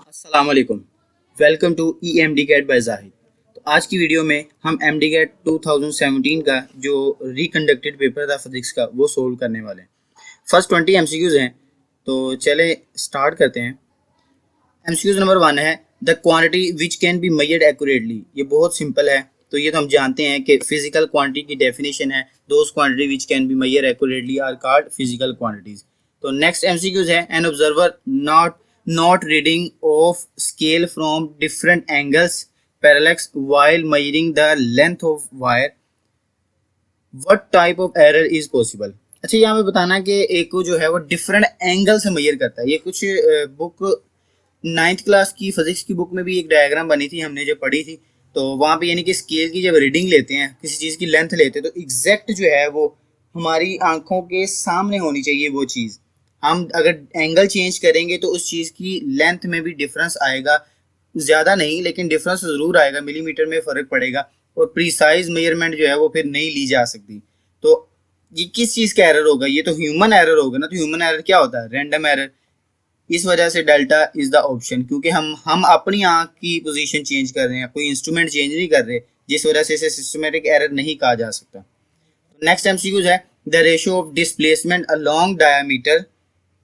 अस्सलाम वालेकुम। Welcome to D cat by Zahid. तो आज की वीडियो में हम डी कैट 2017 का जो रिकंडक्टेड पेपर था फिजिक्स का वो सोल्व करने वाले हैं। फर्स्ट 20 एमसीक्यूज हैं, तो चले स्टार्ट करते हैं। एमसीक्यूज नंबर 1 है the quantity which can be measured accurately. ये बहुत सिंपल है, तो ये तो हम जानते हैं कि फिजिकल क्वांटिटी की डेफिनेशन है those quantity which can be measure accurately are called physical quantities. तो नेक्स्ट एमसीक्यूज है an observer not reading of scale from different angles parallax while measuring the length of wire, what type of error is possible। अच्छा, यहाँ पे बताना कि एक को जो है वो डिफरेंट एंगल से मेजर करता है। ये कुछ बुक 9th क्लास की फिजिक्स की बुक में भी एक डायग्राम बनी थी, हमने जो पढ़ी थी, तो वहाँ पे यानी कि स्केल की जब रीडिंग लेते हैं, किसी चीज़ की लेंथ लेते हैं, तो एग्जैक्ट जो है वो हमारी आंखों के सामने होनी चाहिए वो चीज़। हम अगर एंगल चेंज करेंगे तो उस चीज़ की लेंथ में भी डिफरेंस आएगा, ज़्यादा नहीं लेकिन डिफरेंस ज़रूर आएगा, मिलीमीटर में फ़र्क पड़ेगा, और प्रीसाइज मेजरमेंट जो है वो फिर नहीं ली जा सकती। तो ये किस चीज़ का एरर होगा? ये तो ह्यूमन एरर होगा ना। तो ह्यूमन एरर क्या होता है? Random error. इस वजह से डेल्टा इज द ऑप्शन, क्योंकि हम अपनी आंख की पोजीशन चेंज कर रहे हैं, कोई इंस्ट्रूमेंट चेंज नहीं कर रहे, जिस वजह से इसे सिस्टमेटिक एरर नहीं कहा जा सकता। नेक्स्ट एमसीक्यूज है the ratio of displacement along diameter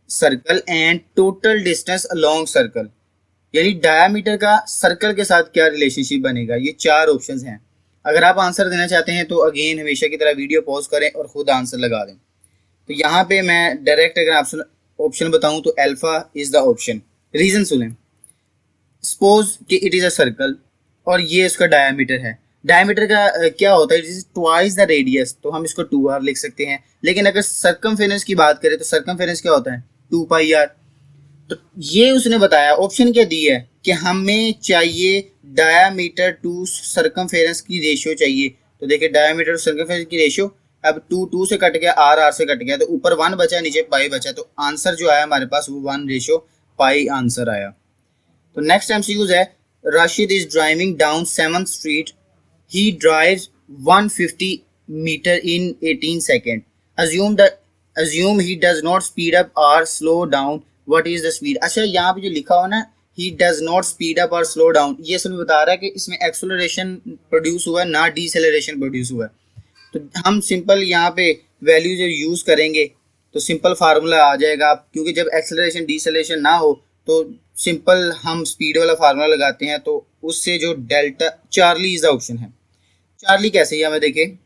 circle and total distance along circle, यानी डायमीटर का सर्कल के साथ क्या रिलेशनशिप बनेगा। ये 4 ऑप्शंस हैं। अगर आप आंसर देना चाहते हैं तो अगेन हमेशा की तरह वीडियो पॉज करें और खुद आंसर लगा दें। तो यहाँ पे मैं डायरेक्ट अगर ऑप्शन बताऊं तो alpha is the option. Reason सुने। सपोज कि इट इज अ सर्कल और ये इसका डायमीटर है। डायमीटर का क्या होता है? It is twice the radius, तो हम इसको 2r लिख सकते हैं। लेकिन अगर सर्कमफेरेंस की बात करें तो सर्कमफेरेंस क्या होता है? 2πr। तो ये उसने बताया, ऑप्शन क्या दी है कि हमें चाहिए डायामीटर टू सर्कमफेरेंस की रेशियो चाहिए। तो देखिए डायामीटर टू सर्कमफेरेंस की रेशियो, अब 2 से कट गया, r से कट गया, तो ऊपर 1 बचा, नीचे पाई बचा, तो आंसर जो आया हमारे पास वो 1:π आंसर आया। तो नेक्स्ट एमसीक्यूज है Rashid is driving down 7th street, he drives 150 metre in 18 second, assume he does not speed up or slow down, what is the speed। अच्छा, यहाँ पे जो लिखा हो ना he does not speed up or slow down, ये सब बता रहा है कि इसमें एक्सेलरेशन प्रोड्यूस हुआ है ना डिसेलरेशन प्रोड्यूस हुआ है। तो हम सिंपल यहाँ पे वैल्यू जो यूज़ करेंगे तो सिंपल फार्मूला आ जाएगा, क्योंकि जब एक्सेलरेशन डिसेलरेशन ना हो तो सिंपल हम स्पीड वाला फार्मूला लगाते हैं, तो उससे जो delta Charlie is the option है। चार्ली कैसे है हमें देखें,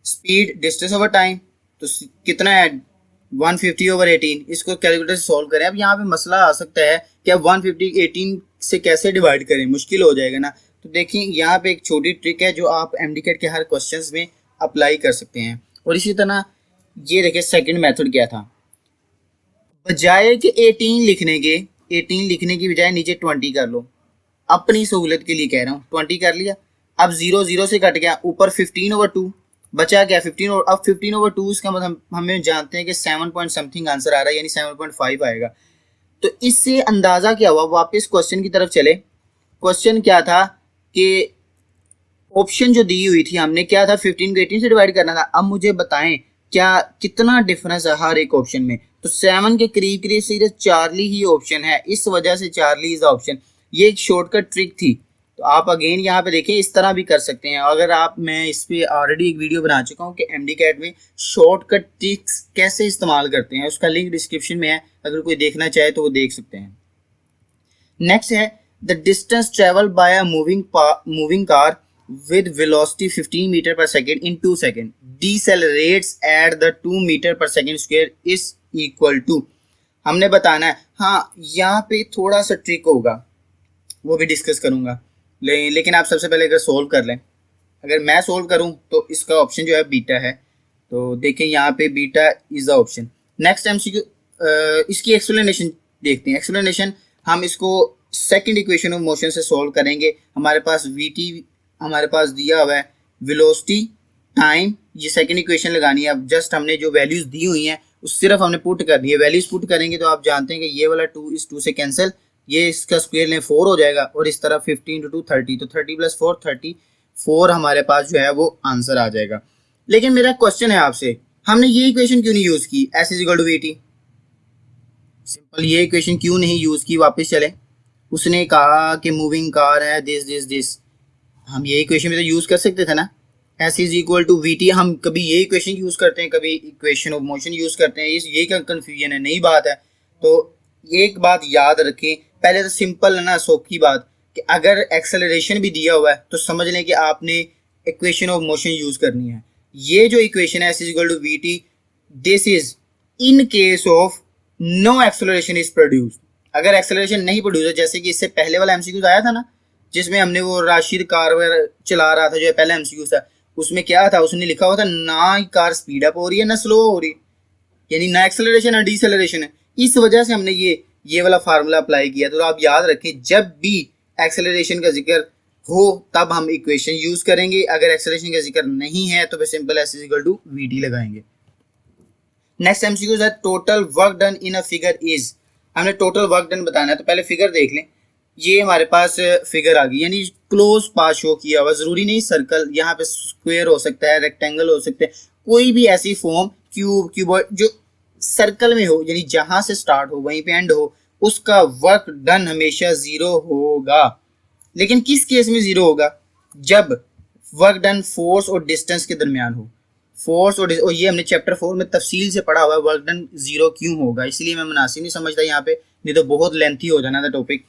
स्पीड डिस्टेंस ओवर टाइम, तो कितना है 150/18। इसको कैलकुलेटर से सॉल्व करें। अब यहाँ पे मसला आ सकता है कि अब 150 18 से कैसे डिवाइड करें, मुश्किल हो जाएगा ना। तो देखिए यहाँ पे एक छोटी ट्रिक है जो आप एमडीकेट के हर क्वेश्चंस में अप्लाई कर सकते हैं। और इसी तरह ये देखिए सेकंड मेथड क्या था, बजाय कि 18 लिखने की बजाय नीचे 20 कर लो। अपनी सहूलत के लिए कह रहा हूँ, 20 कर लिया। अब 0 से कट गया, ऊपर 15/2 बचा क्या 15, और अब 15/2 इसका मतलब हमें जानते हैं कि 7 पॉइंट समथिंग आंसर आ रहा है, यानी 7.5 आएगा। तो इससे अंदाजा क्या हुआ, वापस क्वेश्चन की तरफ चले। क्वेश्चन क्या था कि ऑप्शन जो दी हुई थी हमने क्या था, 15 को 18 से डिवाइड करना था। अब मुझे बताएं क्या कितना डिफरेंस है हर एक ऑप्शन में। तो 7 के करीब करीब सिर्फ चार्ली ही ऑप्शन है, इस वजह से चार्ली इज द ऑप्शन। ये एक शॉर्टकट ट्रिक थी। तो आप अगेन यहाँ पे देखें, इस तरह भी कर सकते हैं। अगर आप, मैं इस पे ऑलरेडी एक वीडियो बना चुका हूँ कि एमडीकैट में शॉर्टकट ट्रिक्स कैसे इस्तेमाल करते हैं, उसका लिंक डिस्क्रिप्शन में है, अगर कोई देखना चाहे तो वो देख सकते हैं। नेक्स्ट है the distance travel by a moving car with velocity 15 meter per second in 2 seconds decelerates at the 2 meter per second square is equal to, हमने बताना है। हाँ, यहाँ पे थोड़ा सा ट्रिक होगा, वो भी डिस्कस करूंगा, लेकिन आप सबसे पहले अगर सोल्व कर लें। अगर मैं सोल्व करूं तो इसका ऑप्शन जो है बीटा है। तो देखें यहाँ पे beta is the option. Next MCQ, इसकी एक्सप्लेनेशन देखते हैं। एक्सप्लेनेशन हम इसको सेकंड इक्वेशन ऑफ मोशन से सोल्व करेंगे। हमारे पास वीटी हमारे पास दिया हुआ है, वेलोसिटी टाइम, ये सेकंड इक्वेशन लगानी है। अब जस्ट हमने जो वैल्यूज दी हुई हैं उस सिर्फ हमने पुट करनी है। वैल्यूज पुट करेंगे तो आप जानते हैं कि ये वाला 2 इस 2 से कैंसिल, ये इसका स्क्वायर लें 4 हो जाएगा, और इस तरह 15 × 2 30, तो 30 + 4 34 हमारे पास जो है वो आंसर आ जाएगा। लेकिन मेरा क्वेश्चन है आपसे, हमने ये इक्वेशन क्यों नहीं यूज की, S = VT। सिंपल ये इक्वेशन क्यों नहीं यूज की, वापस चले। उसने कहा कि मूविंग कार है दिस दिस दिस, हम ये इक्वेशन में तो यूज कर सकते थे ना, S is equal to V T. हम कभी ये इक्वेशन यूज करते हैं, कभी इक्वेशन ऑफ मोशन यूज करते हैं, ये क्या कंफ्यूजन है, नई बात है। तो एक बात याद रखें, पहले तो सिंपल है ना, सौखी बात, कि अगर एक्सेलरेशन भी दिया हुआ है तो समझ लें कि आपने इक्वेशन ऑफ मोशन यूज करनी है। ये जो इक्वेशन है S is equal to V T, this is in case of no acceleration is produced. अगर एक्सेलरेशन नहीं प्रोड्यूस है, जैसे कि इससे पहले वाला एमसीक्यूज आया था ना, जिसमें हमने वो राशिद कार वगैरह चला रहा था, जो पहला एमसीक्यू था, उसमें क्या था, उसने लिखा हुआ था ना कार स्पीड अप हो रही है ना स्लो हो रही, यानी ना एक्सेलरेशन ना डिसेलरेशन है। इस वजह से हमने ये वाला फार्मूला अप्लाई किया। तो आप याद रखें, जब भी एक्सेलरेशन का जिक्र हो तब हम इक्वेशन यूज करेंगे, अगर एक्सेलरेशन का जिक्र नहीं है तो फिर simple S is equal to V T लगाएंगे। नेक्स्ट एमसीक्यू है total work done in a figure is. हमने टोटल वर्क डन बताना है, तो पहले फिगर देख लें। ये हमारे पास फिगर आ गई, यानी क्लोज पाथ शो किया हुआ, जरूरी नहीं सर्कल, यहाँ पे स्क्वायर हो सकता है, रेक्टेंगल हो सकते हैं, कोई भी ऐसी फॉर्म, क्यूब, क्यूबॉइड जो सर्कल में हो, यानी जहां से स्टार्ट हो वहीं पे एंड हो, उसका वर्क डन हमेशा जीरो होगा। लेकिन किस केस में जीरो होगा? जब वर्क डन फोर्स और डिस्टेंस के दरमियान हो। फोर्स और ये हमने चैप्टर 4 में तफसील से पढ़ा हुआ है, वर्क डन जीरो क्यों होगा, इसलिए मैं मुनासिब नहीं समझता यहाँ पे, नहीं तो बहुत लेंथी हो जाना था टॉपिक।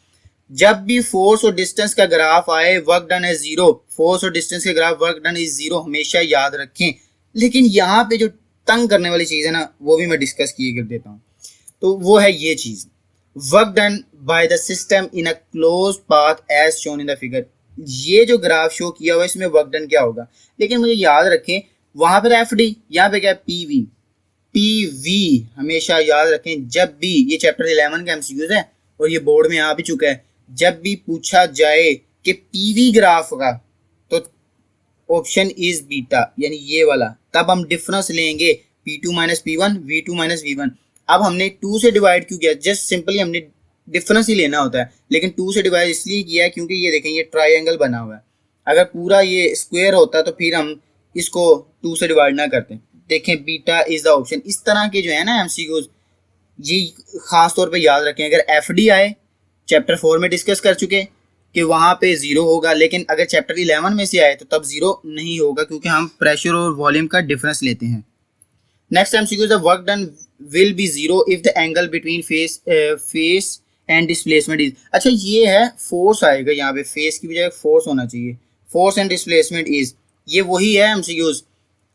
जब भी फोर्स और डिस्टेंस का ग्राफ आए वर्क डन है जीरो, फोर्स और डिस्टेंस के graph work done is zero, हमेशा याद रखें। लेकिन यहाँ पे जो तंग करने वाली चीज है ना, वो भी मैं डिस्कस किए कर देता हूँ। तो वो है ये चीज, work done by the system in a close path as shown in the figure. ये जो ग्राफ शो किया हुआ है इसमें वर्क डन क्या होगा, लेकिन मुझे याद रखें वहां पर एफ डी, यहाँ पे क्या है पीवी। पीवी हमेशा याद रखें, जब भी, ये चैप्टर 11 का एमसीक्यूज है और ये बोर्ड में आ भी चुका है, जब भी पूछा जाए कि पीवी ग्राफ का, तो ऑप्शन इज बीटा, यानी ये वाला, तब हम डिफरेंस लेंगे P2 minus P1, V2 minus V1। अब हमने 2 से डिवाइड क्यों किया? जस्ट सिंपली हमने डिफरेंस ही लेना होता है, लेकिन 2 से डिवाइड इसलिए किया है क्योंकि ये देखें, ये ट्राइंगल बना हुआ है। अगर पूरा ये स्क्वायर होता तो फिर हम इसको 2 से डिवाइड ना करते। देखें, बीटा इज द ऑप्शन। इस तरह के जो है ना एमसीक्यूज, ये खास तौर पे याद रखें। अगर एफ डी आए, चैप्टर 4 में डिस्कस कर चुके कि वहां पे जीरो होगा, लेकिन अगर चैप्टर 11 में से आए तो तब जीरो नहीं होगा, क्योंकि हम प्रेशर और वॉल्यूम का डिफरेंस लेते हैं। Next MCQ the work done will be zero if the angle between face and displacement is. अच्छा, ये है फोर्स आएगा यहाँ पे, फेस की बजाय फोर्स होना चाहिए। फोर्स एंड डिस्प्लेसमेंट इज, ये वही है एमसीक्यूज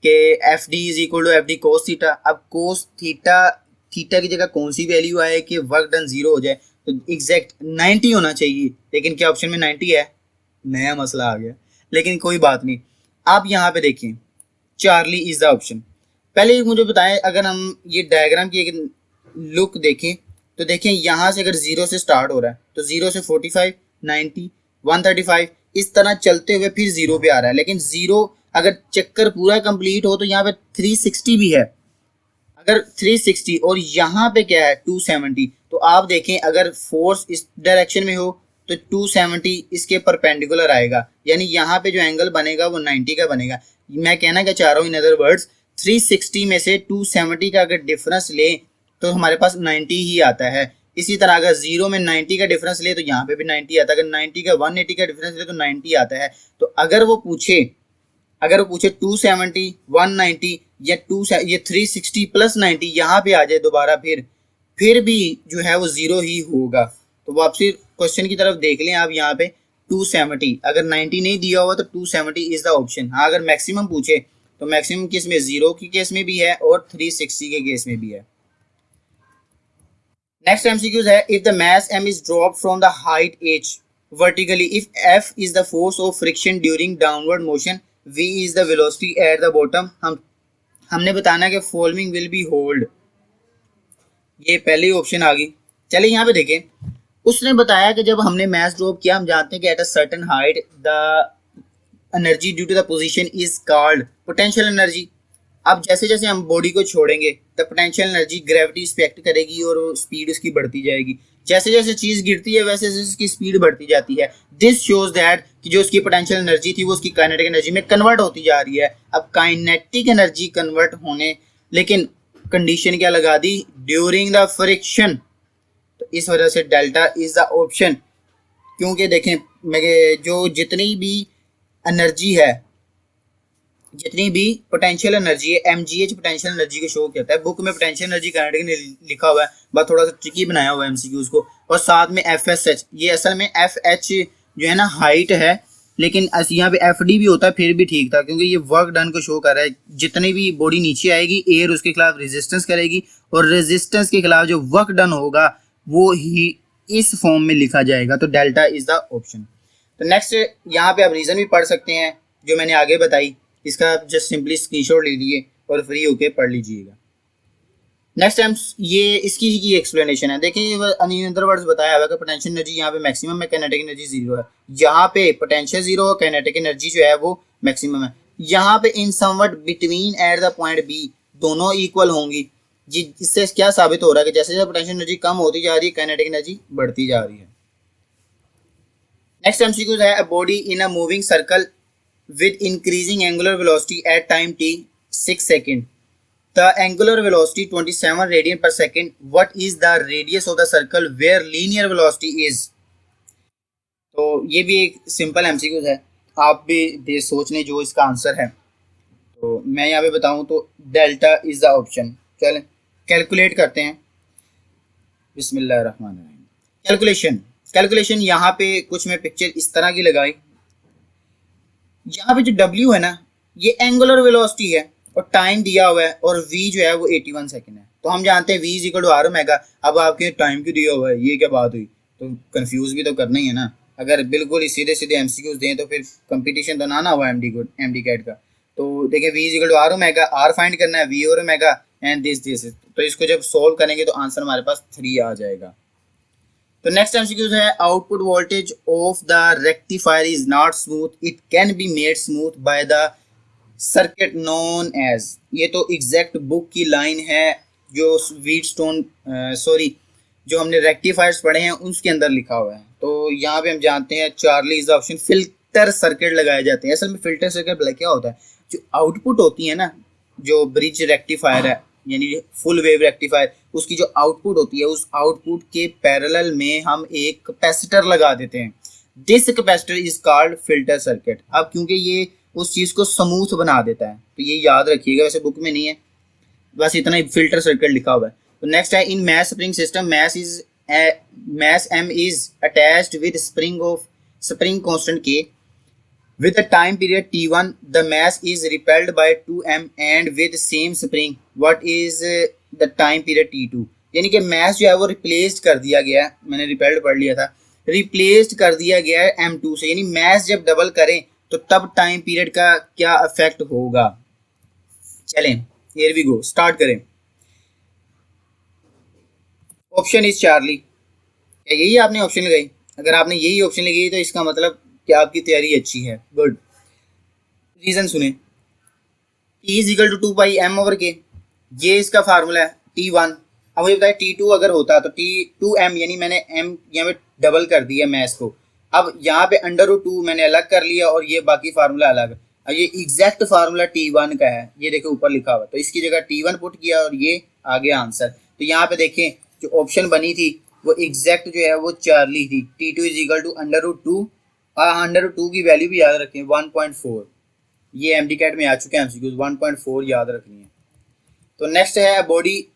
के F D is equal to F D cos theta. अब कोस थीटा, थीटा की जगह कौन सी वैल्यू आए कि वर्क डन जीरो हो जाए, तो एग्जैक्ट 90 होना चाहिए। लेकिन क्या ऑप्शन में 90 है? नया मसला आ गया, लेकिन कोई बात नहीं। आप यहाँ पे देखिए, चार्ली इज द ऑप्शन। पहले मुझे बताएं, अगर हम ये डायग्राम की एक लुक देखें तो देखें, यहाँ से अगर जीरो से स्टार्ट हो रहा है तो जीरो से 45, 90, 135 इस तरह चलते हुए फिर जीरो पे आ रहा है। लेकिन जीरो अगर चक्कर पूरा कंप्लीट हो तो यहाँ पे 360 भी है। अगर 360 और यहाँ पे क्या है 270, तो आप देखें अगर फोर्स इस डायरेक्शन में हो तो 270 इसके परपेंडिकुलर आएगा, यानी यहाँ पे जो एंगल बनेगा वो 90 का बनेगा। मैं कहना क्या चाह रहा हूँ, इन अदर वर्ड्स 360 में से 270 का अगर डिफरेंस ले तो हमारे पास 90 ही आता है। इसी तरह अगर जीरो में 90 का डिफरेंस ले तो यहाँ पे भी 90 आता है, अगर 90 का 180 का डिफरेंस ले तो 90 आता है। तो अगर वो पूछे 270, 190 या 360 प्लस 90 यहाँ पे आ जाए दोबारा, फिर भी जो है वो जीरो ही होगा। तो वापसी क्वेश्चन की तरफ देख लें आप, यहाँ पे 270, अगर 90 नहीं दिया हुआ तो 270 इज द ऑप्शन। हाँ, अगर मैक्सिमम पूछे तो मैक्सिमम किस में, जीरो के केस में भी है और 360 के केस में भी है। नेक्स्ट एमसीक्यूज है, if the mass m is drop from the height h vertically, if f is the force of friction during downward motion, v is the velocity at the bottom, हमने बताना कि following will be hold. ये पहली option आ गई। चलिए यहाँ पे देखें, उसने बताया कि जब हमने मास ड्रॉप किया, हम जानते हैं कि at a certain height the energy due to the position is called potential energy. अब जैसे जैसे हम बॉडी को छोड़ेंगे तो पोटेंशियल एनर्जी ग्रेविटी रिस्पेक्ट करेगी और स्पीड उसकी बढ़ती जाएगी। जैसे जैसे चीज गिरती है वैसे वैसे उसकी स्पीड बढ़ती जाती है। दिस शोज दैट कि जो उसकी पोटेंशियल एनर्जी थी वो उसकी काइनेटिक एनर्जी में कन्वर्ट होती जा रही है। अब काइनेटिक एनर्जी कन्वर्ट होने, लेकिन कंडीशन क्या लगा दी, ड्यूरिंग द फ्रिक्शन, तो इस वजह से डेल्टा इज द ऑप्शन। क्योंकि देखें मेरे जो जितनी भी एनर्जी है, जितनी भी पोटेंशियल एनर्जी है, एमजीएच पोटेंशियल एनर्जी को शो करता है। बुक में पोटेंशियल एनर्जी काइनेटिक ने लिखा हुआ है, बस थोड़ा सा ट्रिकी बनाया हुआ है एमसीक्यूज को। और साथ में एफएसएच, ये असल में एफएच जो है ना हाइट है, लेकिन यहाँ पे एफडी भी होता है फिर भी ठीक था, क्योंकि ये वर्क डन को शो कर रहा है। जितनी भी बॉडी नीचे आएगी, एयर उसके खिलाफ रेजिस्टेंस करेगी, और रेजिस्टेंस के खिलाफ जो वर्क डन होगा वो ही इस फॉर्म में लिखा जाएगा। तो डेल्टा इज द ऑप्शन। तो नेक्स्ट यहाँ पे आप रीजन भी पढ़ सकते हैं जो मैंने आगे बताई, इसका आप जस्ट सिंपली स्क्रीनशॉट ले लीजिए और फ्री होके पढ़ लीजिएगा। नेक्स्ट टाइम ये इसकी की एक्सप्लेनेशन है। देखिए इन अदर वर्ड्स बताया हुआ है कि पोटेंशियल एनर्जी यहाँ पे मैक्सिमम है, काइनेटिक एनर्जी जीरो है। यहाँ पे पोटेंशियल जीरो और काइनेटिक एनर्जी जो है वो मैक्सिमम है। यहाँ पे in somewhat between at the point B दोनों इक्वल होंगी जी। इससे क्या साबित हो रहा है कि जैसे जैसे पोटेंशियल एनर्जी कम होती जा रही है, काइनेटिक एनर्जी बढ़ती जा रही है। नेक्स्ट एमसीक्यू है, a body in a moving circle with increasing angular velocity at time t 6 second, the angular velocity 27 radian per second, what is the radius of the circle where linear velocity is? तो ये भी एक simple MCQ है, आप भी दे सोच लें जो इसका आंसर है। तो मैं यहाँ पे बताऊँ तो डेल्टा इज द ऑप्शन। चलें कैलकुलेट करते हैं, बिस्मिल्लाहिर्रहमानिर्रहीम। कैलकुलेशन यहाँ पे कुछ मैं पिक्चर इस तरह की लगाई। यहाँ पे जो W है ना, ये एंगुलर वेलोसिटी है और टाइम दिया हुआ है, और V जो है वो 81 सेकंड है। तो हम जानते हैं V is equal to R omega. अब आपके टाइम क्यों दिया हुआ है, ये क्या बात हुई? तो कंफ्यूज भी तो करना ही है ना। अगर बिल्कुल सीधे सीधे एमसीक्यूज दें तो फिर कंपटीशन तो ना हुआ एमडी कैट का। तो देखिए V is equal to R omega, R find करना है, V और ओमेगा एंड दिस। तो इसको जब सोल्व करेंगे तो आंसर हमारे पास 3 आ जाएगा। तो नेक्स्ट एमसीक्यू है, output voltage of the rectifier is not smooth, it can be made smooth by the circuit known as. ये तो एग्जैक्ट बुक की लाइन है जो व्हीटस्टोन जो हमने रेक्टिफायर्स पढ़े हैं उसके अंदर लिखा हुआ है। तो यहाँ पे हम जानते हैं Charlie is the option. Filter circuit लगाए जाते हैं। असल में फिल्टर सर्किट क्या होता है, जो आउटपुट होती है ना, जो ब्रिज रेक्टिफायर है यानी फुल वेव रेक्टिफायर, उसकी जो आउटपुट होती है उस आउटपुट के पैरेलल में हम एक कैपेसिटर लगा देते हैं। This capacitor is called filter circuit. अब क्योंकि ये उस चीज को स्मूथ बना देता है तो ये याद रखिएगा, वैसे बुक में नहीं है, बस इतना ही फिल्टर सर्किट लिखा हुआ है। तो नेक्स्ट है, in mass spring system mass m is attached with spring constant k. With the time period t1, the mass is repelled by 2m and with same spring. What is the time period t2? यानी कि mass जो है वो replaced कर दिया गया है, मैंने repelled पढ़ लिया था, replaced कर दिया गया है m2 से। यानी mass जब डबल करें तो तब टाइम पीरियड का क्या इफेक्ट होगा। चलें here we go, स्टार्ट करें। Option is Charlie. क्या यही आपने ऑप्शन लगाई? अगर आपने यही ऑप्शन लगाई तो इसका मतलब कि आपकी तैयारी अच्छी है, गुड। रीजन सुने, T is equal to 2πm/k, ये इसका फार्मूला है T1। अब मुझे बताया T2 अगर होता तो T2m, यानी मैंने m यहाँ पे डबल कर दिया मैथ को। अब यहाँ पे √2 मैंने अलग कर लिया और ये बाकी फार्मूला अलग। अब ये एग्जैक्ट फार्मूला T1 का है, ये देखो ऊपर लिखा हुआ, तो इसकी जगह T1 पुट किया और ये आ गया आंसर। तो यहाँ पे देखें जो ऑप्शन बनी थी वो एग्जैक्ट जो है वो चार्ली थी। T2 इज इक्वल टू √2, √2 की वैल्यू भी याद रखें 1.4। ये एमडी कैट में आ चुके हैं एमसीक्यूज, 1.4 याद रखनी है। तो नेक्स्ट है, body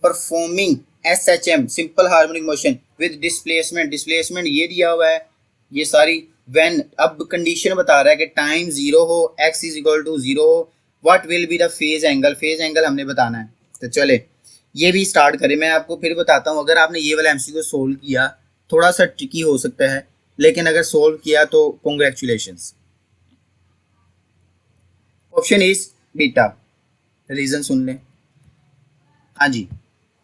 performing SHM simple harmonic motion with displacement ये दिया हुआ है, ये सारी व्हेन। अब कंडीशन बता रहा है कि टाइम 0 हो, x इज इक्वल टू 0 हो, what will be the phase angle हमने बताना है। तो चले ये भी स्टार्ट करें। मैं आपको फिर बताता हूँ, अगर आपने ये वाला एमसीक्यू सोल्व किया थोड़ा सा ट्रिकी हो सकता है, लेकिन अगर सोल्व किया तो congratulations. Option is beta, reason सुन लें। हाँ जी,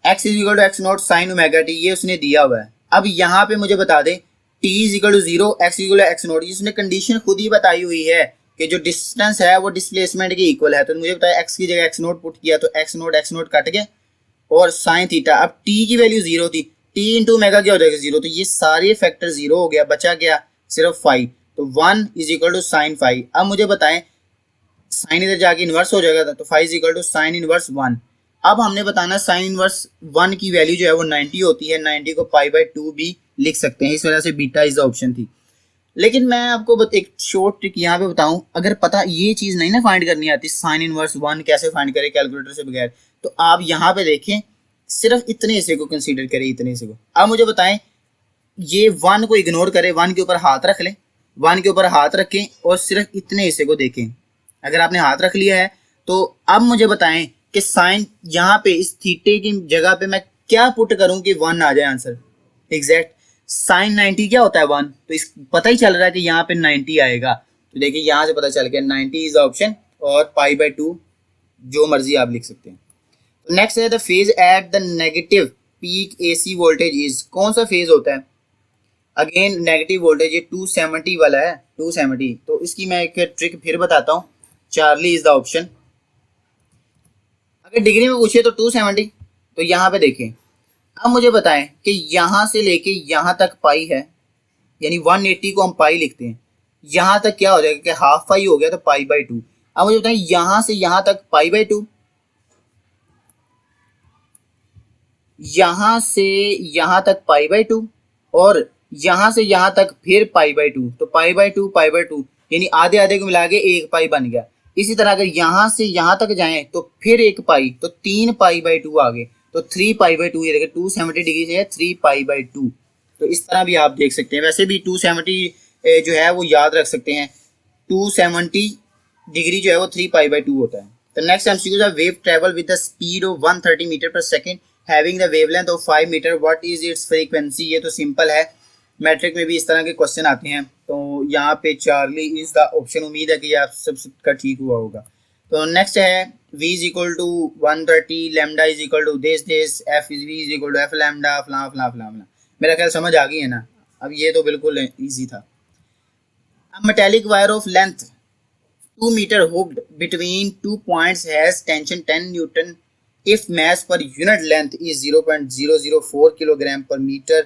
x is equal to x naught sine omega t, ये उसने दिया हुआ है। अब यहाँ पे मुझे बता दें t is equal to 0, x equal to x naught, इसने कंडीशन खुद ही बताई हुई है कि जो डिस्टेंस है वो डिस्प्लेसमेंट के इक्वल है। तो मुझे बताया x की जगह x नॉट पुट किया तो x नॉट कट गया और साइन थीटा। अब t की वैल्यू 0 थी, t इंटू ओमेगा क्या हो जाएगा 0, तो ये सारे फैक्टर 0 हो गया, बचा गया सिर्फ फाई। तो 1 is equal to sine phi. अब मुझे बताएं साइन इधर जाके इनवर्स हो जाएगा, तो phi is equal to sine inverse 1। अब हमने बताना साइन इनवर्स 1 की वैल्यू जो है वो 90 होती है, 90 को पाई बाय 2 भी लिख सकते हैं, इस वजह से बीटा इज द ऑप्शन थी। लेकिन मैं आपको एक शॉर्ट ट्रिक यहाँ पे बताऊं, अगर पता ये चीज़ नहीं ना फाइंड करनी आती, साइन इनवर्स 1 कैसे फाइंड करें कैलकुलेटर से बगैर, तो आप यहाँ पे देखें, सिर्फ इतने हिस्से को कंसीडर करें, इतने हिस्से को। अब मुझे बताएं, ये 1 को इग्नोर करें, 1 के ऊपर हाथ रख लें, 1 के ऊपर हाथ रखें और सिर्फ इतने हिस्से को देखें। अगर आपने हाथ रख लिया है तो अब मुझे बताएं कि साइन यहाँ पे इस थीटे की जगह पे मैं क्या पुट करूं कि 1 आ जाए आंसर एग्जैक्ट। साइन 90 क्या होता है 1, तो इस पता ही चल रहा है कि यहाँ पे 90 आएगा। तो देखिए यहाँ से पता चल गया 90 इज ऑप्शन, और π/2 जो मर्जी आप लिख सकते हैं। नेक्स्ट है the phase at the negative peak AC voltage is, कौन सा फेज होता है? अगेन नेगेटिव वोल्टेज, ये 270 वाला है, 270। तो इसकी मैं एक ट्रिक फिर बताता हूँ, चार्ली इज द ऑप्शन। अगर डिग्री में पूछे तो 270, तो यहाँ पे देखें। अब मुझे बताएं कि यहाँ से लेके यहाँ तक पाई है, यानी 180 को हम पाई लिखते हैं, यहाँ तक क्या हो जाएगा कि हाफ पाई हो गया, तो π/2। अब मुझे बताएं यहाँ से यहाँ तक π/2, यहाँ से यहाँ तक π/2, और यहाँ से यहाँ तक फिर π/2, तो π/2 यानी आधे आधे को मिला के 1 पाई बन गया। इसी तरह अगर यहाँ से यहाँ तक जाएं तो फिर 1 पाई, तो 3 π/2 आ गए, तो 3 π/2, ये देखिए 270 डिग्री से है 3 π/2। तो इस तरह भी आप देख सकते हैं। वैसे भी 270 जो है वो याद रख सकते हैं, 270 डिग्री जो है वो 3 π/2 होता है। तो नेक्स्ट एमसीक्यू है, wave travel with the speed of 130 metre per second having the wavelength of 5 metre, what is its frequency. ये तो सिंपल है, मैट्रिक में भी इस तरह के क्वेश्चन आते हैं। तो यहाँ पे चार्ली इज द ऑप्शन। उम्मीद है कि आप सबका ठीक हुआ होगा। तो नेक्स्ट है v is equal to 130, lambda is equal to this, f is v is equal to f lambda, फला फला फला फला। मेरा ख्याल समझ आ गई है ना। अब ये तो बिल्कुल इजी था। Metallic wire of length 2 metre hooked between 2 points has tension 10 Newton if mass per unit length is 0.004 kilogram per meter.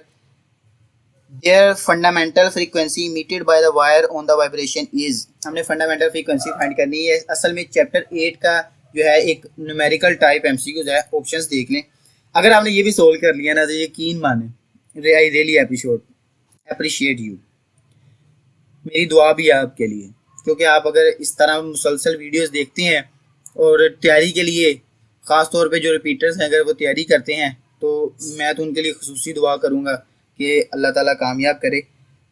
Their fundamental frequency emitted by the wire on the vibration is, हमने fundamental frequency find करनी है। असल में chapter 8 का जो है एक numerical type MCQs है, ऑप्शंस देख लें। अगर आपने ये भी सोल्व कर लिया ना तो यकीन माने, आई रियली अप्रिशिएट यू। मेरी दुआ भी है आपके लिए, क्योंकि आप अगर इस तरह मुसलसल वीडियोस देखते हैं और तैयारी के लिए, ख़ास तौर पे जो रिपीटर्स हैं अगर वो तैयारी करते हैं, तो मैं तो उनके लिए खुसूसी दुआ करूँगा कि अल्लाह ताला कामयाब करे।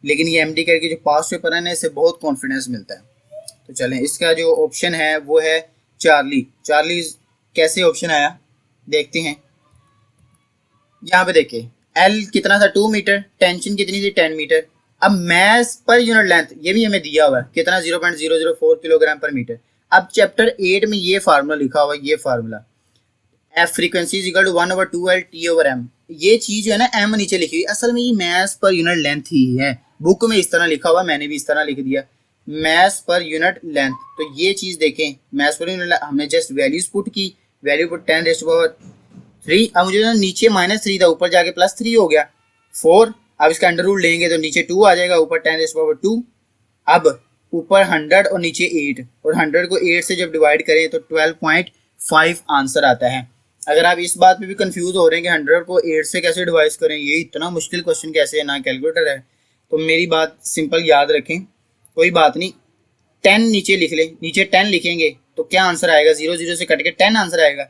लेकिन ये एमडी कैट के जो पास्ट पेपर है ना, इससे बहुत कॉन्फिडेंस मिलता है। तो चलें, इसका जो ऑप्शन है वो है चार्ली। चार्ली कैसे ऑप्शन आया देखते हैं। यहाँ पे देखिए, एल कितना था 2 मीटर, टेंशन कितनी थी 10 मीटर। अब मैस पर यूनिट लेंथ ये भी हमें दिया हुआ है कितना, 0.004 किलोग्राम पर मीटर। अब चैप्टर 8 में ये फार्मूला लिखा हुआ है, ये formula F frequency is equal to 1/2L T/m। ये चीज जो है ना एम नीचे लिखी हुई, असल में ये मैस पर यूनिट लेंथ ही है। बुक में इस तरह लिखा हुआ, मैंने भी इस तरह लिख दिया, मैस पर यूनिट लेंथ। तो ये चीज देखें, मैस पर यूनिट, हमने जस्ट वैल्यूज पुट की, वैल्यू पुट 10⁻3। अब मुझे ना नीचे -3 था, ऊपर जाके +3 हो गया 4। अब इसका अंडर रूट लेंगे तो नीचे 2 आ जाएगा, ऊपर 10⁻2। अब ऊपर 100 और नीचे 8, और 100 को 8 से जब डिवाइड करें तो 12.5 आंसर आता है। अगर आप इस बात पे भी कंफ्यूज हो रहे हैं कि 100 को 8 से कैसे डिवाइड करें, ये इतना मुश्किल क्वेश्चन कैसे है, ना कैलकुलेटर है, तो मेरी बात सिंपल याद रखें, कोई बात नहीं, 10 नीचे लिख लें। नीचे 10 लिखेंगे तो क्या आंसर आएगा, 0 0 से कट के 10 आंसर आएगा।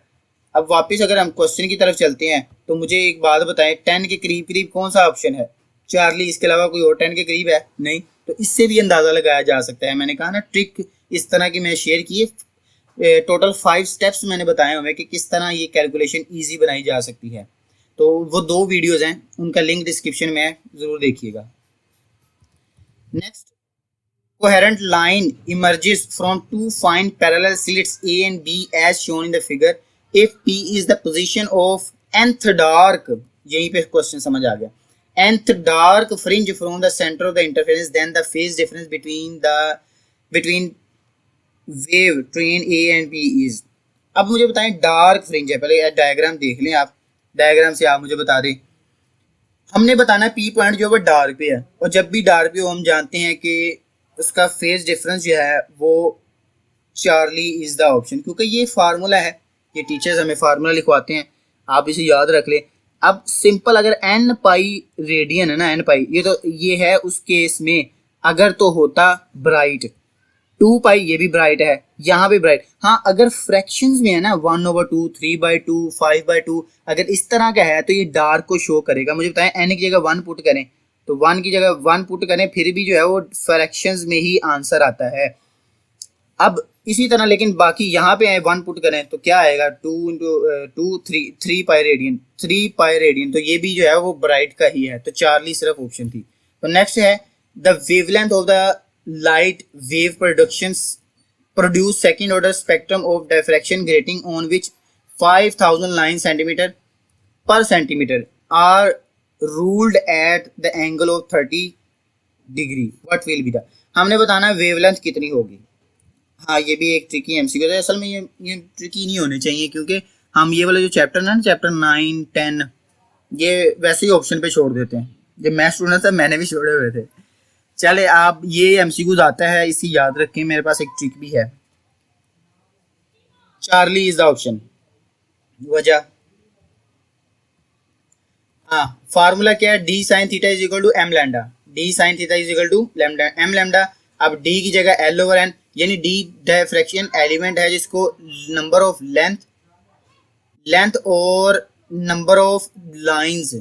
अब वापस अगर हम क्वेश्चन की तरफ चलते हैं तो मुझे एक बात बताएं, 10 के करीब करीब कौन सा ऑप्शन है? चार्ली, इसके अलावा कोई और 10 के करीब है? नहीं। तो इससे भी अंदाज़ा लगाया जा सकता है। मैंने कहा ना, ट्रिक इस तरह की मैं शेयर की है। टोटल 5 स्टेप्स मैंने बताए हुए कि किस तरह ये कैलकुलेशन ईजी बनाई जा सकती है। तो वो 2 वीडियोज़ हैं, उनका लिंक डिस्क्रिप्शन में है, ज़रूर देखिएगा। Next, coherent line emerges from 2 fine parallel slits A and B as shown in the figure if P is the position of nth dark, यहीं पे क्वेश्चन समझ आ गया, nth dark fringe from the center of the interference, then the phase difference between wave train A and B is। अब मुझे बताएं dark fringe है, पहले diagram देख लें आप, डायग्राम से आप मुझे बता दें। हमने बताना P पॉइंट जो है वो डार्क पे है, और जब भी डार्क पे हो हम जानते हैं कि उसका फेज डिफरेंस जो है वो चार्ली इज द ऑप्शन, क्योंकि ये फार्मूला है, ये टीचर्स हमें फार्मूला लिखवाते हैं, आप इसे याद रख लें। अब सिंपल अगर एन पाई रेडियन है ना, एन पाई ये है उस केस में अगर तो होता ब्राइट, 2 पाई ये भी ब्राइट है, यहाँ पे ब्राइट। हाँ अगर फ्रैक्शंस में है ना 1/2, 3/2, 5/2 अगर इस तरह का है तो ये डार्क को शो करेगा। मुझे बताएं एन की जगह 1 पुट करें तो 1 की जगह 1 पुट करें फिर भी जो है वो फ्रैक्शंस में ही आंसर आता है। अब इसी तरह लेकिन बाकी यहाँ पे आए 1 पुट करें तो क्या आएगा 2 × 3 पाई रेडियन, 3 पाई रेडियन, तो ये भी जो है वो ब्राइट का ही है। तो चार्ली सिर्फ ऑप्शन थी। तो नेक्स्ट है the wavelength of the light wave produce second order spectrum of diffraction grating on which 5000 line centimetre per centimetre are ruled at the angle of 30 degree, what will be the. हमने बताना wavelength कितनी होगी। हाँ ये भी एक tricky MCQ है। असल में ये ट्रिकी नहीं होने चाहिए क्योंकि हम ये वाला जो चैप्टर है ना, चैप्टर 9, 10 ये वैसे ही ऑप्शन पे छोड़ देते हैं। जब मैं स्टूडेंट था मैंने भी छोड़े हुए थे। चले आप ये एमसीक्यूज आता है इसी याद रखें। मेरे पास एक ट्रिक भी है। Charlie is the option. वजह हाँ फार्मूला क्या है, D sine theta is equal to M lambda, D sine theta is equal to lambda M lambda. अब डी की जगह एल ओवर एन, यानी डी डिफ्रैक्शन एलिमेंट है जिसको नंबर ऑफ लेंथ और number of lines,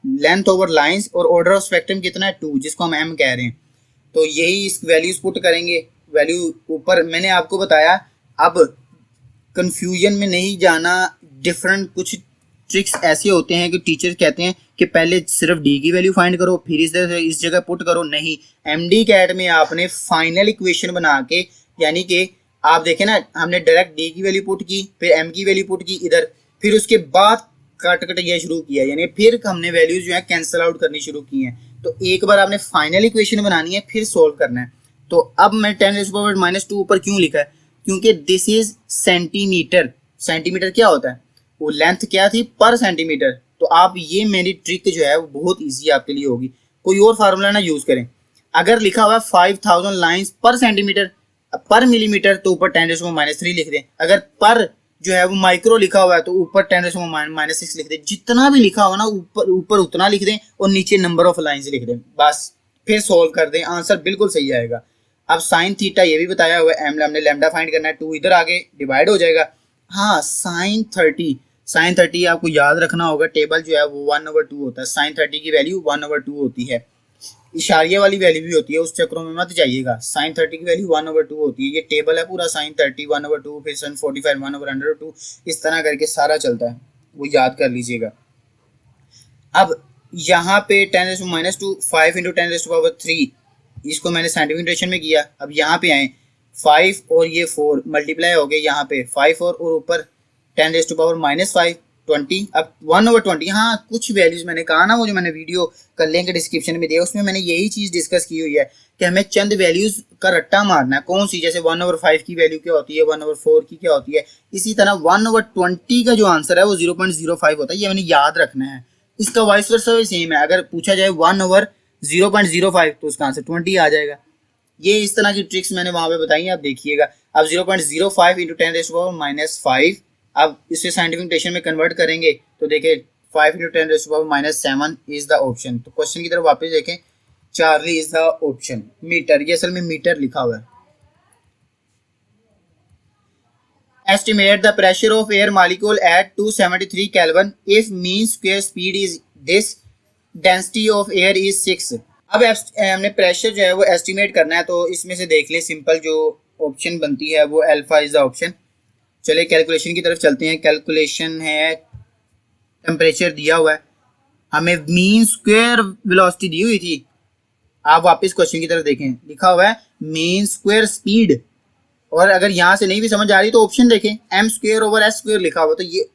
length over lines और order of spectrum कितना है 2 जिसको हम एम कह रहे हैं। तो यही इस वैल्यूज पुट करेंगे। वैल्यू ऊपर मैंने आपको बताया। अब कंफ्यूजन में नहीं जाना। डिफरेंट कुछ ट्रिक्स ऐसे होते हैं कि टीचर कहते हैं कि पहले सिर्फ डी की वैल्यू फाइंड करो फिर इस जगह पुट करो। नहीं, एमडी कैट में आपने फाइनल इक्वेशन बना के, यानी कि आप देखें ना हमने डायरेक्ट डी की वैल्यू पुट की फिर एम की वैल्यू पुट की इधर, फिर उसके बाद कट ये शुरू किया, यानी फिर हमने वैल्यूज जो है कैंसिल आउट करनी शुरू की हैं। तो एक बार आपने फाइनल इक्वेशन बनानी है फिर सोल्व करना है। तो अब मैं 10⁻⁻2 ऊपर क्यों लिखा है, क्योंकि दिस इज सेंटीमीटर। सेंटीमीटर क्या होता है, वो लेंथ क्या थी पर सेंटीमीटर। तो आप ये मेरी ट्रिक जो है वो बहुत इजी आपके लिए होगी। कोई और फार्मूला ना यूज करें। अगर लिखा हुआ है 5000 लाइंस पर सेंटीमीटर पर मिलीमीटर तो ऊपर 10⁻³ लिख दें। अगर पर जो है वो माइक्रो लिखा हुआ है तो ऊपर 10⁻6 लिख दें। जितना भी लिखा हुआ ना ऊपर उतना लिख दें और नीचे नंबर ऑफ लाइंस लिख दें, बस फिर सोल्व कर दें, आंसर बिल्कुल सही आएगा। अब साइन थीटा ये भी बताया हुआ है, हमने लैम्डा फाइंड करना है, 2 इधर आगे डिवाइड हो जाएगा। हाँ साइन 30 आपको याद रखना होगा। टेबल जो है वो 1/2 होता है। साइन 30 की वैल्यू 1/2 होती है। इशारिया वाली वैल्यू भी होती है, उस चक्रों में मत जाइएगा। साइन 30 की वैल्यू 1/2 होती है। ये टेबल है पूरा, साइन 30 1/2, फिर साइन 45 1/2, इस तरह करके सारा चलता है, वो याद कर लीजिएगा। अब यहाँ पे 10⁻⁻2 5 × 10⁻3 इसको मैंने साइंटिफिक नोटेशन में किया। अब यहाँ पे आए 5 और ये 4 मल्टीप्लाई हो गए, यहाँ पे 5 और ऊपर 10⁻⁻5 20। अब 1/20। हाँ कुछ वैल्यूज मैंने कहा ना, वो जो मैंने वीडियो का लिंक डिस्क्रिप्शन में दिया उसमें मैंने यही चीज डिस्कस की हुई है कि हमें चंद वैल्यूज का रट्टा मारना है। कौन सी, जैसे 1/5 की वैल्यू क्या होती है, 1/4 की क्या होती है। इसी तरह 1/20 का जो आंसर है वो 0.05 होता है, ये मैंने याद रखना है। इसका वाइस वर्सा भी सेम है। अगर पूछा जाए 1/0.05 तो उसका आंसर 20 आ जाएगा। ये इस तरह की ट्रिक्स मैंने वहां पे बताई हैं, आप देखिएगा। अब 0.05 × 10⁻⁻5 अब इसे साइंटिफिक नोटेशन में कन्वर्ट करेंगे तो देखिए 5 × 10⁻⁻7 इज द ऑप्शन। तो क्वेश्चन की तरफ वापस देखें, Charlie is the option. Metre, ये असल में मीटर लिखा हुआ है। Estimate the pressure of air molecule at 273 Kelvin if mean square speed is this, density of air is 6। अब हमने प्रेशर जो है वो एस्टिमेट करना है। तो इसमें से देख ले, सिंपल जो ऑप्शन बनती है वो अल्फा इज द ऑप्शन। चलिए कैलकुलेशन की तरफ चलते हैं। कैलकुलेशन है, टेम्परेचर दिया हुआ है, हमें मीन स्क्वायर वेलोसिटी दी हुई थी। आप वापस क्वेश्चन की तरफ देखें, लिखा हुआ है मीन स्क्वायर स्पीड। और अगर यहाँ से नहीं भी समझ आ रही तो ऑप्शन देखें, m²/s² लिखा हुआ, तो ये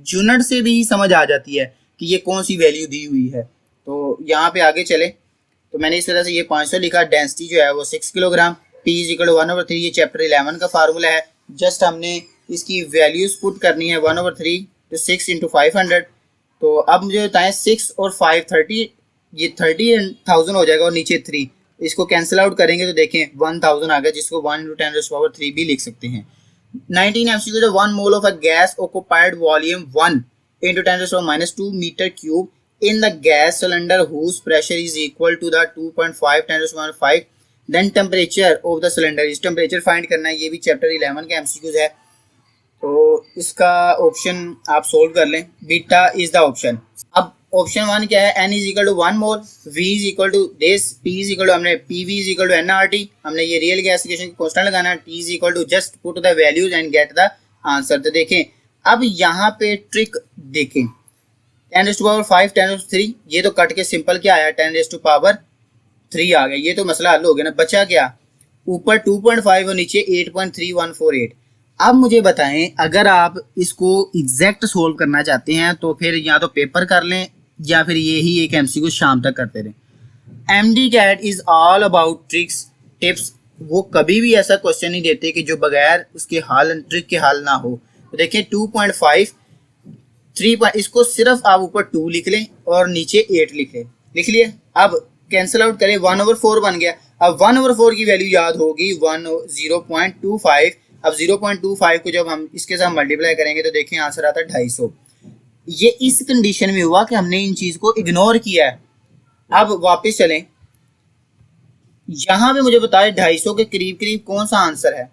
यूनिट से भी समझ आ जाती है कि ये कौन सी वैल्यू दी हुई है। तो यहाँ पे आगे चले तो मैंने इस तरह से ये 500 लिखा। डेंसिटी जो है वो 6 किलोग्राम, P = 1/3, ये चैप्टर 11 का फार्मूला है। जस्ट हमने इसकी वैल्यूज पुट करनी है 1/3 तो 6 × 500। तो अब मुझे बताएं 6 और 5 30, ये 30,000 हो जाएगा और नीचे 3, इसको कैंसिल आउट करेंगे तो देखें 1000 आ गया, जिसको 1 × 10⁻³ भी लिख सकते हैं। 19 MCQ 1 mole of a gas occupied volume 1 into 10⁻⁻² meter cube in the gas cylinder whose pressure is equal to the 2.5 10⁻⁵ then temperature of the cylinder is, temperature find करना है। ये भी चैप्टर 11 का एमसीक्यूज है, तो इसका ऑप्शन आप solve कर लें। Beta is the option. अब ऑप्शन 1 क्या है, n is equal to 1 mole, v is equal to this, p is equal to हमने pv is equal to nRT, हमने ये रियल गैसिफिकेशन की कांस्टेंट लगाना है, t is equal to just put the values and get the answer. तो देखें अब यहाँ पे ट्रिक देखें, 10⁻⁵ 10⁻�3, ये तो कट के सिंपल क्या आया 10⁻3 आ गया, ये तो मसला हल हो गया ना। बचा क्या, ऊपर 2.5 और नीचे 8.3148। अब मुझे बताएं अगर आप इसको एग्जैक्ट सोल्व करना चाहते हैं तो फिर या तो पेपर कर लें या फिर यही एक एमसीक्यू शाम तक करते रहें। MDCAT is all about tricks tips, वो कभी भी ऐसा क्वेश्चन नहीं देते कि जो बगैर उसके हल ट्रिक के हल ना हो। तो देखिए 2.5 3, इसको सिर्फ आप ऊपर 2 लिख लें और नीचे 8 लिख लें, लिख लिए। अब कैंसिल आउट करें, 1/4 बन गया। अब 1/4 की वैल्यू याद होगी 0.25। अब 0.25 को जब हम इसके साथ मल्टीप्लाई करेंगे तो देखिए आंसर आता है 250। ये इस कंडीशन में हुआ कि हमने इन चीज को इग्नोर किया है। अब वापस चलें, यहां पे मुझे बताए 250 के करीब करीब कौन सा आंसर है,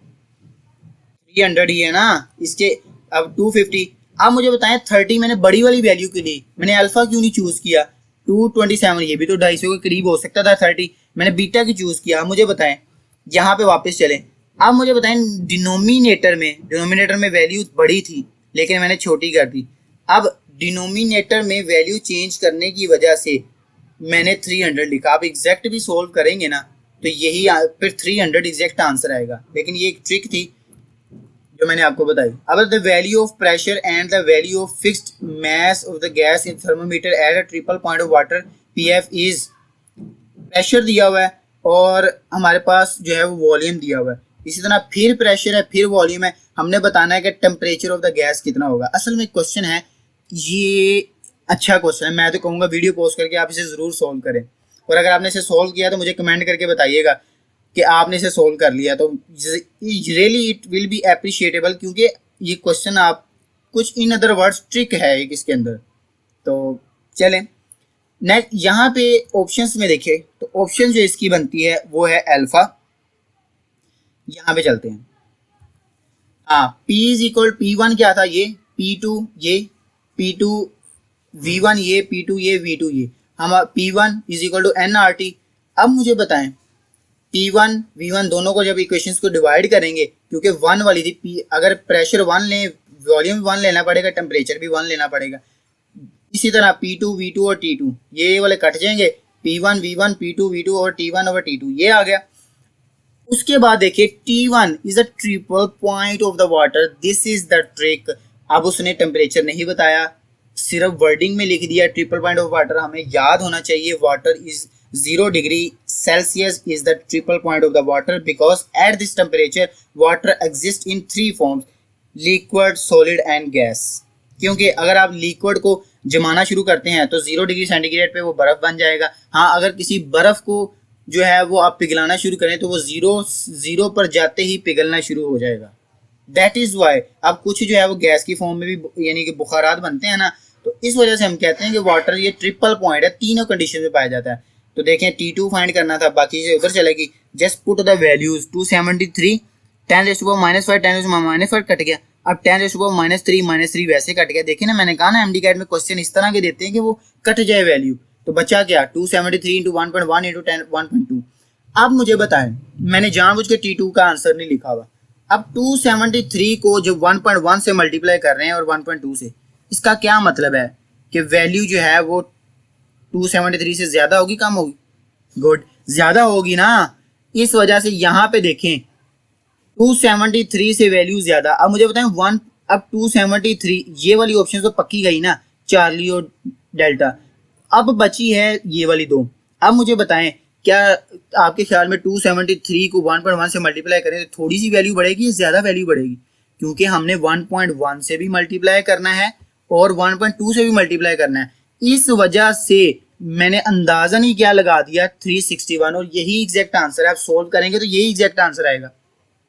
300 ही है ना इसके। अब 250, अब मुझे बताएं 30 मैंने बड़ी वाली वैल्यू के लिए मैंने अल्फा क्यों नहीं चूज किया, 227, ये भी तो 250 के करीब हो सकता था। 30 मैंने बीटा की चूज किया। मुझे बताएं यहाँ पे वापस चलें, अब मुझे बताएं डिनोमिनेटर में वैल्यू बड़ी थी लेकिन मैंने छोटी कर दी। अब डिनोमिनेटर में वैल्यू चेंज करने की वजह से मैंने 300 लिखा। आप एग्जैक्ट भी सोल्व करेंगे ना तो यही फिर 300 एग्जैक्ट आंसर आएगा, लेकिन ये एक ट्रिक थी जो मैंने आपको बताई। अब the value of pressure and the value of fixed mass of the gas in thermometer at a triple point of water PF is, pressure दिया हुआ है और हमारे पास जो है वो वॉल्यूम दिया हुआ है। इसी तरह फिर प्रेशर है फिर वॉल्यूम है, हमने बताना है कि टेम्परेचर ऑफ द गैस कितना होगा। असल में क्वेश्चन है ये अच्छा क्वेश्चन है, मैं तो कहूँगा वीडियो पोस्ट करके आप इसे ज़रूर सोल्व करें, और अगर आपने इसे सोल्व किया तो मुझे कमेंट करके बताइएगा कि आपने इसे सोल्व कर लिया, तो really it will be appreciable, क्योंकि ये क्वेश्चन आप कुछ इन अदर वर्ड्स ट्रिक है एक इसके अंदर। तो चलें नेक्स्ट, यहाँ पे ऑप्शंस में देखें तो ऑप्शन जो इसकी बनती है वो है अल्फा। यहाँ पे चलते हैं, हाँ P इज इक्वल P1 क्या था, ये P2 ये P2 V1 ये P2 ये V2 ये, हम P1 is equal to nRT। अब मुझे बताएं P1 V1 दोनों को जब इक्वेशंस को डिवाइड करेंगे, क्योंकि 1 वाली थी P, अगर प्रेशर 1 लें वॉल्यूम 1 लेना पड़ेगा, टेम्परेचर भी 1 लेना पड़ेगा। इसी तरह P2 V2 और T2 ये वाले कट जाएंगे, P1 V1 P2 V2 और T1 over T2 ये आ गया। उसके बाद देखिए T1 is a triple point of the water, this is the trick. अब उसने टेम्परेचर नहीं बताया, सिर्फ वर्डिंग में लिख दिया ट्रिपल पॉइंट ऑफ वाटर। हमें याद होना चाहिए water is 0 degree Celsius is the triple point of the water because at this temperature water exist in 3 forms, liquid solid and gas. क्योंकि अगर आप लिक्विड को जमाना शुरू करते हैं तो 0 डिग्री सेंटीग्रेड पे वो बर्फ बन जाएगा। हाँ, अगर किसी बर्फ को जो है वो आप पिघलाना शुरू करें तो वो जीरो पर जाते ही पिघलना शुरू हो जाएगा। दैट इज वाई अब कुछ जो है वो गैस की फॉर्म में भी यानी कि बुखारात बनते हैं ना, तो इस वजह से हम कहते हैं कि वाटर ये ट्रिपल पॉइंट है, तीनों कंडीशन में पाया जाता है। तो देखें T2 फाइंड करना था, बाकी से उधर चलेगी। Just put the values 273 10⁻⁻⁵ 10⁻⁻⁵ cut गया। अब 10⁻³ वैसे कट गया। देखिए ना, मैंने कहा ना MDCAT में क्वेश्चन इस तरह के देते हैं कि वो कट जाए वैल्यू। तो बचा क्या 273 इंटू 1.1 इंटू 1.2। अब मुझे बताएं, मैंने जानबूझ के T2 का आंसर नहीं लिखा हुआ। अब 273 को जब 1.1 से मल्टीप्लाई कर रहे हैं और 1.2 से, इसका क्या मतलब है कि वैल्यू जो है वो 273 से ज्यादा होगी कम होगी? गुड, ज्यादा होगी ना। इस वजह से यहाँ पे देखें 273 से वैल्यू ज्यादा। अब मुझे बताएं अब 273 ये वाली ऑप्शन तो पक्की गई ना, चार्ली और डेल्टा। अब बची है ये वाली 2। अब मुझे बताएं क्या आपके ख्याल में 273 को 1.1 से मल्टीप्लाई करें तो थोड़ी सी वैल्यू बढ़ेगी या ज्यादा वैल्यू बढ़ेगी? क्योंकि हमने 1.1 से भी मल्टीप्लाई करना है और 1.2 से भी मल्टीप्लाई करना है। इस वजह से मैंने अंदाजा नहीं क्या लगा दिया 361, और यही एग्जैक्ट आंसर है। आप सोल्व करेंगे तो यही एग्जैक्ट आंसर आएगा।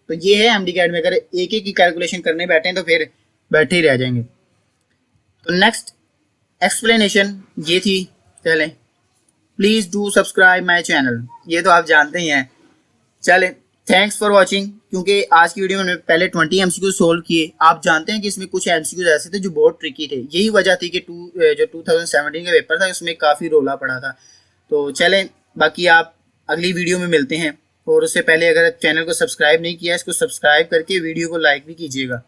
तो ये है MDCAT में, अगर एक एक की कैलकुलेशन करने बैठे हैं तो फिर बैठे ही रह जाएंगे। तो नेक्स्ट एक्सप्लेनेशन ये थी। चलें, please do subscribe my channel, ये तो आप जानते ही हैं। चलें, थैंक्स फॉर वॉचिंग। क्योंकि आज की वीडियो में मैंने पहले 20 MCQ सोल्व किए। आप जानते हैं कि इसमें कुछ MCQ ऐसे थे जो बहुत ट्रिकी थे। यही वजह थी कि जो 2017 का पेपर था उसमें काफ़ी रोला पड़ा था। तो चलें, बाकी आप अगली वीडियो में मिलते हैं। और उससे पहले अगर चैनल को सब्सक्राइब नहीं किया, इसको सब्सक्राइब करके वीडियो को लाइक भी कीजिएगा।